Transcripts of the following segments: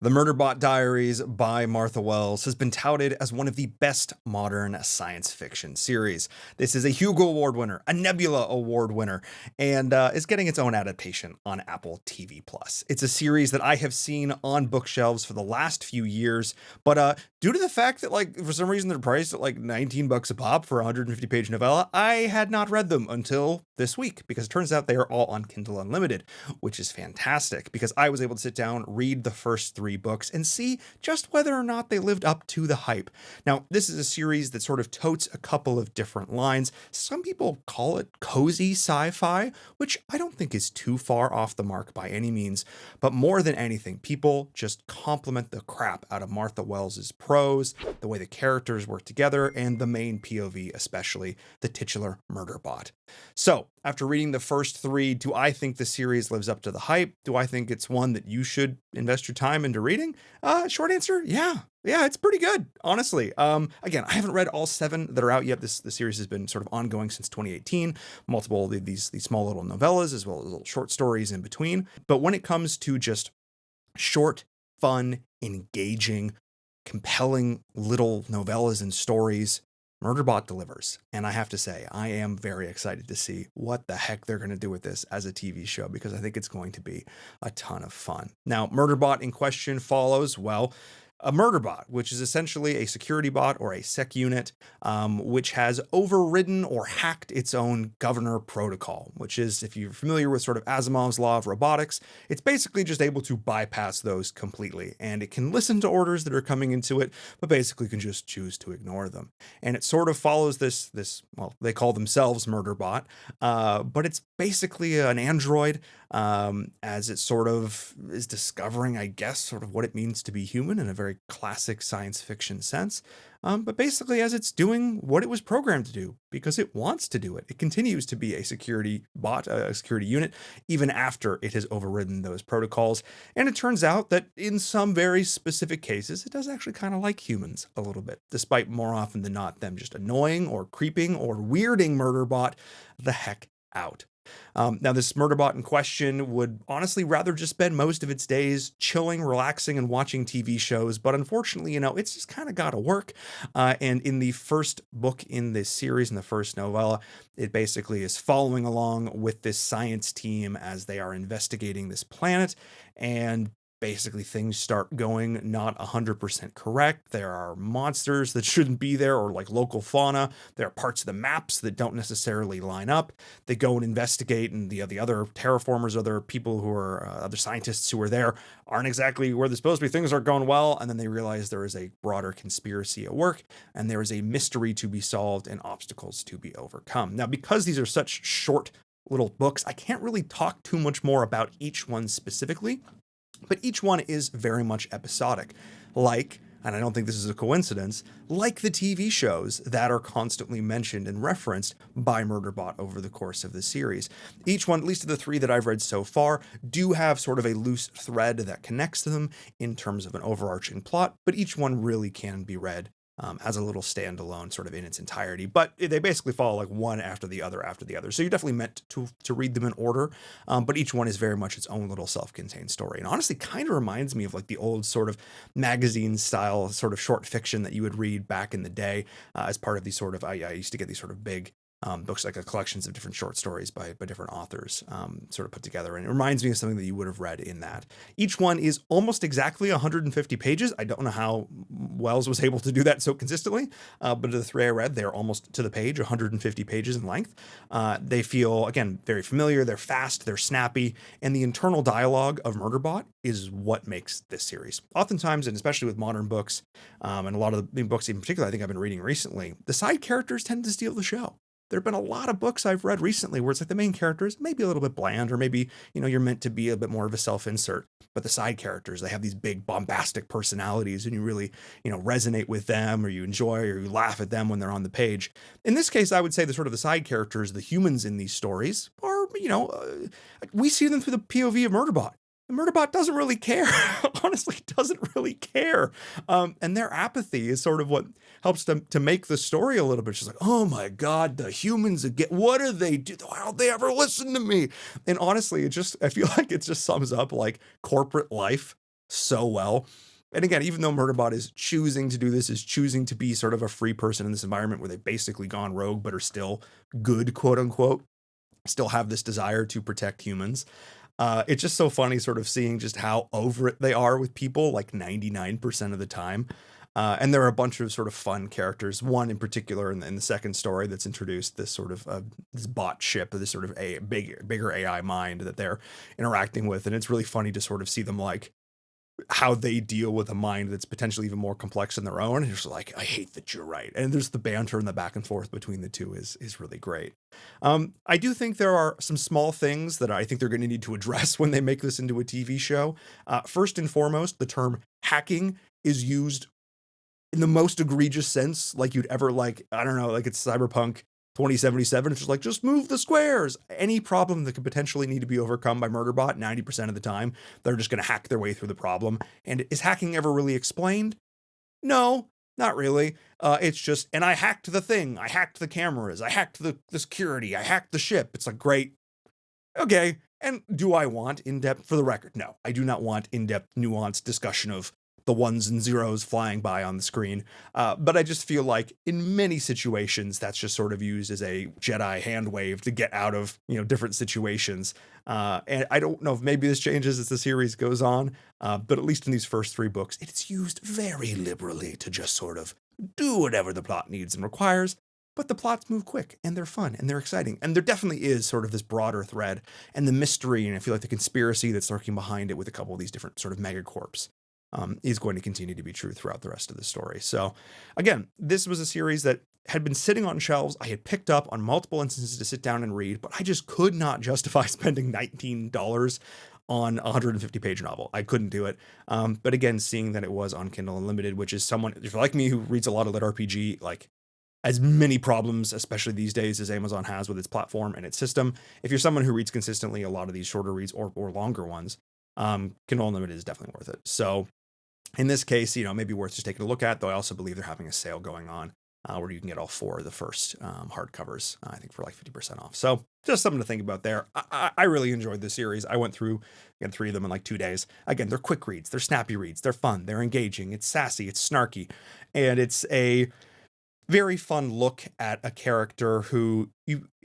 The Murderbot Diaries by Martha Wells has been touted as one of the best modern science fiction series. This is a Hugo Award winner, a Nebula Award winner, and is getting its own adaptation on Apple TV Plus. It's a series that I have seen on bookshelves for the last few years, but due to the fact that, like, for some reason they're priced at like 19 bucks a pop for a 150-page novella, I had not read them until this week because it turns out they are all on Kindle Unlimited, which is fantastic because I was able to sit down, read the first three books, and see just whether or not they lived up to the hype. Now, this is a series that sort of totes a couple of different lines. Some people call it cozy sci-fi, which I don't think is too far off the mark by any means, but more than anything, people just compliment the crap out of Martha Wells's prose, the way the characters work together, and the main POV, especially the titular Murderbot. So, after reading the first three, do I think the series lives up to the hype? Do I think it's one that you should invest your time into reading? Short answer, yeah. Yeah, it's pretty good, honestly. Again, I haven't read all seven that are out yet. The series has been sort of ongoing since 2018. Multiple of these small little novellas, as well as little short stories in between. But when it comes to just short, fun, engaging, compelling little novellas and stories, Murderbot delivers. And I have to say, I am very excited to see what the heck they're going to do with this as a TV show, because I think it's going to be a ton of fun. Now, Murderbot in question follows, well, a Murderbot, which is essentially a security bot or a sec unit, which has overridden or hacked its own governor protocol, which is, if you're familiar with sort of Asimov's law of robotics, it's basically just able to bypass those completely. And it can listen to orders that are coming into it, but basically can just choose to ignore them. And it sort of follows this well, they call themselves Murderbot, but it's basically an android, as it sort of is discovering, I guess, sort of what it means to be human in a very classic science fiction sense. But basically, as it's doing what it was programmed to do, because it wants to do it. It continues to be a security bot, a security unit, even after it has overridden those protocols. And it turns out that in some very specific cases, it does actually kind of like humans a little bit, despite more often than not them just annoying or creeping or weirding Murderbot the heck out. Now, this Murderbot in question would honestly rather just spend most of its days chilling, relaxing, and watching TV shows. But unfortunately, it's just kind of got to work. And in the first book in this series, in the first novella, it basically is following along with this science team as they are investigating this planet. And basically things start going not 100% correct. There are monsters that shouldn't be there, or like local fauna. There are parts of the maps that don't necessarily line up. They go and investigate, and the other terraformers, other people who are other scientists who are there aren't exactly where they're supposed to be. Things aren't going well, and then they realize there is a broader conspiracy at work, and there is a mystery to be solved and obstacles to be overcome. Now, because these are such short little books, I can't really talk too much more about each one specifically. But each one is very much episodic, like, and I don't think this is a coincidence, like the TV shows that are constantly mentioned and referenced by Murderbot over the course of the series. Each one, at least of the three that I've read so far, do have sort of a loose thread that connects them in terms of an overarching plot, but each one really can be read as a little standalone sort of in its entirety, but they basically follow like one after the other after the other. So you're definitely meant to read them in order, but each one is very much its own little self-contained story. And honestly, kind of reminds me of like the old sort of magazine style sort of short fiction that you would read back in the day as part of these sort of, I used to get these sort of big books, like collections of different short stories by different authors, sort of put together. And it reminds me of something that you would have read in that. Each one is almost exactly 150 pages. I don't know how Wells was able to do that so consistently, but of the three I read, they're almost to the page, 150 pages in length. They feel, again, very familiar. They're fast, they're snappy, and the internal dialogue of Murderbot is what makes this series. Oftentimes, and especially with modern books, and a lot of the books in particular I think I've been reading recently, the side characters tend to steal the show. There have been a lot of books I've read recently where it's like the main characters maybe a little bit bland, or maybe, you're meant to be a bit more of a self-insert, but the side characters, they have these big bombastic personalities and you really, resonate with them, or you enjoy, or you laugh at them when they're on the page. In this case, I would say the sort of the side characters, the humans in these stories are, we see them through the POV of Murderbot. Murderbot doesn't really care, honestly doesn't really care. And their apathy is sort of what helps them to make the story a little bit. She's like, oh my God, the humans again, what do they do? Why don't they ever listen to me? And honestly, I feel like it just sums up like corporate life so well. And again, even though Murderbot is choosing to do this, is choosing to be sort of a free person in this environment where they've basically gone rogue, but are still good, quote unquote, still have this desire to protect humans. It's just so funny sort of seeing just how over it they are with people, like 99% of the time. And there are a bunch of sort of fun characters. One in particular in the second story that's introduced this sort of this bot ship, this sort of a bigger AI mind that they're interacting with, and it's really funny to sort of see them like how they deal with a mind that's potentially even more complex than their own. And it's like, I hate that you're right. And there's the banter and the back and forth between the two is really great. I do think there are some small things that I think they're going to need to address when they make this into a TV show. First and foremost, the term hacking is used in the most egregious sense, like you'd ever like, I don't know, like it's Cyberpunk 2077. It's just like, just move the squares. Any problem that could potentially need to be overcome by Murderbot, 90% of the time, they're just going to hack their way through the problem. And is hacking ever really explained? No, not really. It's just, and I hacked the thing. I hacked the cameras. I hacked the security. I hacked the ship. It's like, great. Okay. And do I want in-depth, for the record? No, I do not want in-depth, nuanced discussion of the ones and zeros flying by on the screen. But I just feel like in many situations, that's just sort of used as a Jedi hand wave to get out of, different situations. And I don't know if maybe this changes as the series goes on, but at least in these first 3 books, it's used very liberally to just sort of do whatever the plot needs and requires. But the plots move quick and they're fun and they're exciting. And there definitely is sort of this broader thread and the mystery. And I feel like the conspiracy that's lurking behind it with a couple of these different sort of megacorps is going to continue to be true throughout the rest of the story. So again, this was a series that had been sitting on shelves. I had picked up on multiple instances to sit down and read, but I just could not justify spending $19 on a 150-page novel. I couldn't do it. But again, seeing that it was on Kindle Unlimited, which is someone, if you're like me, who reads a lot of lit RPG, like as many problems, especially these days, as Amazon has with its platform and its system. If you're someone who reads consistently a lot of these shorter reads or longer ones, Kindle Unlimited is definitely worth it. So in this case, maybe worth just taking a look at, though I also believe they're having a sale going on where you can get all 4 of the first hardcovers, I think for like 50% off. So just something to think about there. I really enjoyed the series. I went through, again, 3 of them in like 2 days. Again, they're quick reads, they're snappy reads, they're fun, they're engaging, it's sassy, it's snarky, and it's a very fun look at a character who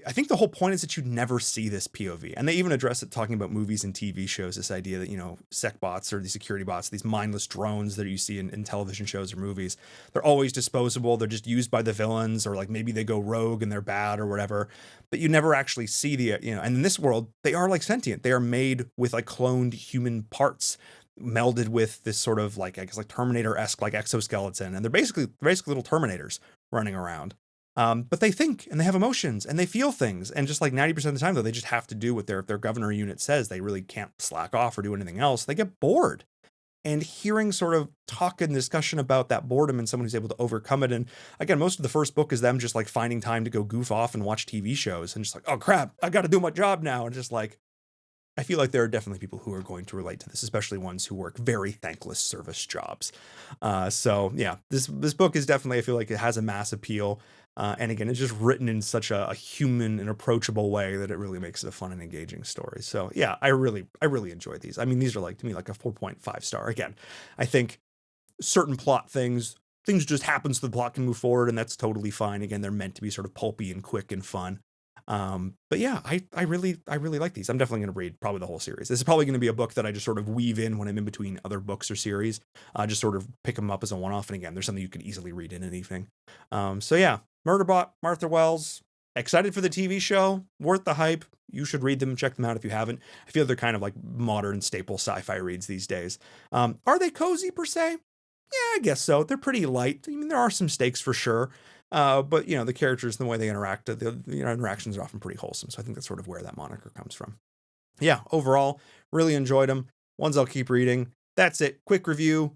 I think the whole point is that you'd never see this POV. And they even address it talking about movies and TV shows, this idea that, sec bots or these security bots, these mindless drones that you see in television shows or movies, they're always disposable. They're just used by the villains, or like maybe they go rogue and they're bad or whatever, but you never actually see and in this world, they are like sentient. They are made with like cloned human parts melded with this sort of like, I guess, like Terminator-esque like exoskeleton. And they're basically little Terminators running around. But they think and they have emotions and they feel things. And just like 90% of the time, though, they just have to do what their governor unit says. They really can't slack off or do anything else. They get bored. And hearing sort of talk and discussion about that boredom and someone who's able to overcome it. And again, most of the first book is them just like finding time to go goof off and watch TV shows and just like, oh crap, I got to do my job now. And just like, I feel like there are definitely people who are going to relate to this, especially ones who work very thankless service jobs. So yeah, this book is definitely, I feel like it has a mass appeal. And again, it's just written in such a human and approachable way that it really makes it a fun and engaging story. So yeah, I really enjoyed these. I mean, these are like, to me, like a 4.5 star. Again, I think certain plot things just happen so the plot can move forward, and that's totally fine. Again, they're meant to be sort of pulpy and quick and fun. But yeah, I really like these. I'm definitely going to read probably the whole series. This is probably going to be a book that I just sort of weave in when I'm in between other books or series. Just sort of pick them up as a one-off. And again, there's something you could easily read in an evening. So yeah, Murderbot, Martha Wells, excited for the TV show, worth the hype. You should read them, check them out if you haven't. I feel they're kind of like modern staple sci-fi reads these days. Are they cozy per se? Yeah, I guess so. They're pretty light. I mean, there are some stakes for sure. But the characters and the way they interact, the interactions are often pretty wholesome. So I think that's sort of where that moniker comes from. Yeah, overall, really enjoyed them. Ones I'll keep reading. That's it. Quick review.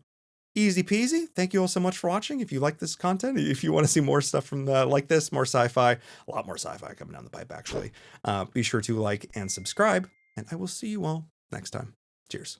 Easy peasy. Thank you all so much for watching. If you like this content, if you want to see more stuff from like this, more sci-fi, a lot more sci-fi coming down the pipe, actually, be sure to like and subscribe, and I will see you all next time. Cheers.